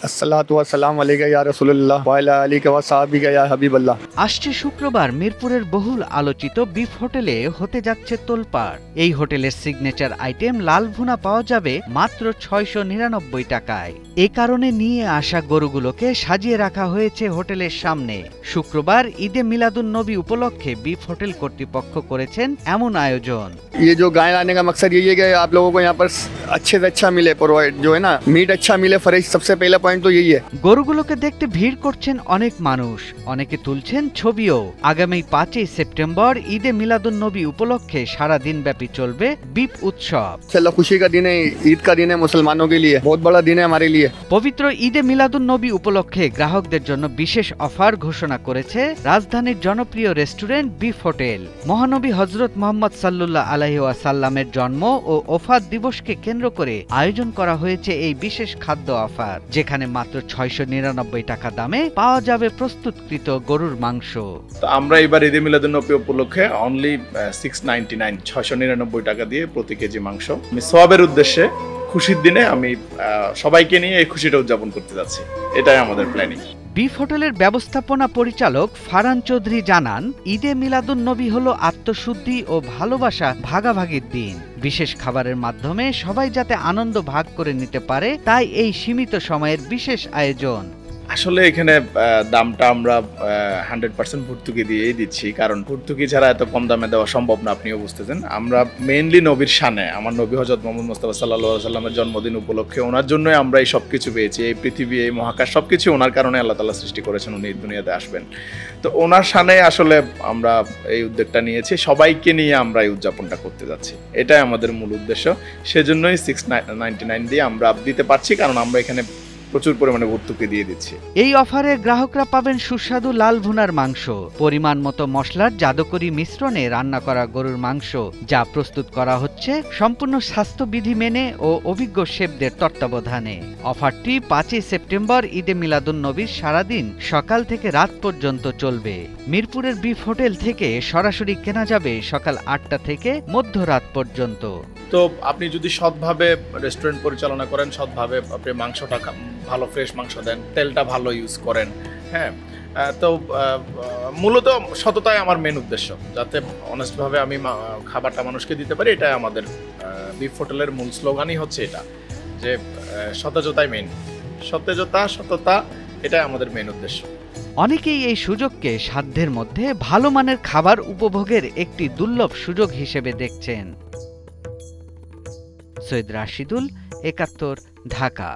अस्सलातु वस्सलामु अलैका या রাসূলুল্লাহ ওয়া আলা আলিকা ওয়া সাহবিকা ইয়া হাবিবাল্লাহ। আসছে শুক্রবার মিরপুরের বহুল আলোচিত বিফ হোটেলে হতে যাচ্ছে তোলপাড়। এই হোটেলের সিগনেচার আইটেম লাল ভুনা পাওয়া যাবে মাত্র ৬৯৯ টাকায়। এ কারণে নিয়ে আসা গরুগুলোকে সাজিয়ে রাখা হয়েছে হোটেলের সামনে। শুক্রবার ঈদে মিলাদুন নবী উপলক্ষে বিফ হোটেল কর্তৃপক্ষ করেছেন এমন আয়োজন। ये जो गाय लाने का मकसद यही है कि आप लोगों को यहाँ पर अच्छे से अच्छा मिले, प्रोवाइड जो है ना मीट अच्छा मिले, फ्रेश। सबसे पहला पॉइंट तो यही है। গরুগুলোকে দেখতে ভিড় করছেন অনেক মানুষ, অনেকে তুলছেন ছবিও। আগামী ৫ই সেপ্টেম্বর ঈদে মিলাদুন নবী উপলক্ষে সারা দিন ব্যাপী চলবে বিফ উৎসব। इंशाल्लाह खुशी का दिन है, ईद का दिन है मुसलमानों के लिए, बहुत बड़ा दिन है हमारे लिए। পবিত্র ঈদে মিলাদুন নবী উপলক্ষে গ্রাহকদের জন্য বিশেষ অফার ঘোষণা করেছে রাজধানীর জনপ্রিয় রেস্টুরেন্ট বিফ হোটেল। মহানবী হযরত মুহাম্মদ সাল্লাল্লাহু আলাইহি ওয়াসাল্লামের জন্ম ও ওফাত দিবসকে কেন্দ্র করে আয়োজন করা হয়েছে এই বিশেষ খাদ্য অফার, যেখানে মাত্র ৬৯৯ টাকা দামে পাওয়া যাবে প্রস্তুতকৃত গরুর মাংস। তো আমরা এবার ঈদে মিলাদুন নবী উপলক্ষে অনলি 699 টাকা দিয়ে প্রতি কেজি মাংস আমি সওয়াবের উদ্দেশ্যে খুশির দিনে আমি সবাইকে নিয়ে এই খুশিটা উদযাপন করতে যাচ্ছি। এটাই আমাদের প্ল্যানিং। বিফ হোটেলের ব্যবস্থাপনা পরিচালক ফারহান চৌধুরী জানান, ঈদে মিলাদুন নবী হলো আত্মশুদ্ধি ও ভালোবাসা ভাগাভাগির দিন। বিশেষ খাবারের মাধ্যমে সবাই যাতে আনন্দ ভাগ করে নিতে পারে, তাই এই সীমিত সময়ের বিশেষ আয়োজন। আসলে এখানে দামটা আমরা 100% ভর্তুকি দিয়েই দিচ্ছি, কারণ ভর্তুকি ছাড়া এত কম দামে দেওয়া সম্ভব না, আপনিও বুঝতেছেন। আমরা মেইনলি নবীর শানে, আমার নবী হযরত মুহাম্মদ মুস্তাফা সাল্লাল্লাহু আলাইহি ওয়াসাল্লামের জন্মদিন উপলক্ষে ওনার জন্যই আমরা এই সব কিছু পেয়েছি। এই পৃথিবী, এই মহাকাশ সবকিছু ওনার কারণে আল্লাহ তাআলা সৃষ্টি করেছেন, উনি দুনিয়াতে আসবেন। তো ওনার শানে আসলে আমরা এই উদ্যোগটা নিয়েছি, সবাইকে নিয়ে আমরা এই উদযাপনটা করতে যাচ্ছি। এটাই আমাদের মূল উদ্দেশ্য। সেজন্যই 699 দিয়ে আমরা দিতে পারছি, কারণ আমরা এখানে প্রচুর পরিমাণে ভর্তুকি দিয়ে দিচ্ছি। এই অফারে গ্রাহকরা পাবেন সুস্বাদু লাল ভুনার মাংস, পরিমাণ মতো মশলার জাদুকরি মিশ্রণে রান্না করা গরুর মাংস, যা প্রস্তুত করা হচ্ছে সম্পূর্ণ স্বাস্থ্যবিধি মেনে ও অভিজ্ঞ শেফদের তত্ত্বাবধানে। অফারটি ৫ই সেপ্টেম্বর ঈদে মিলাদুন নবীর সারাদিন সকাল থেকে রাত পর্যন্ত চলবে। মিরপুরের বিফ হোটেল থেকে সরাসরি কেনা যাবে সকাল ৮টা থেকে মধ্যরাত পর্যন্ত। তো আপনি যদি সৎভাবে রেস্টুরেন্ট পরিচালনা করেন, সৎভাবে আপনি মাংসটা ভালো ফ্রেশ মাংস দেন, তেলটা ভালো ইউজ করেন, হ্যাঁ, তো মূলত সততাই আমার মেন উদ্দেশ্য, যাতে অনেস্টভাবে আমি খাবারটা মানুষকে দিতে পারি। এটাই আমাদের বিফ হোটেলের মূল স্লোগানই হচ্ছে এটা, যে সতেজতাই মেন, সততা, এটাই আমাদের মেন উদ্দেশ্য। অনেকেই এই সুযোগকে সাধ্যের মধ্যে ভালো মানের খাবার উপভোগের একটি দুর্লভ সুযোগ হিসেবে দেখছেন। সৈয়দ রাশিদুল, ৭১, ঢাকা।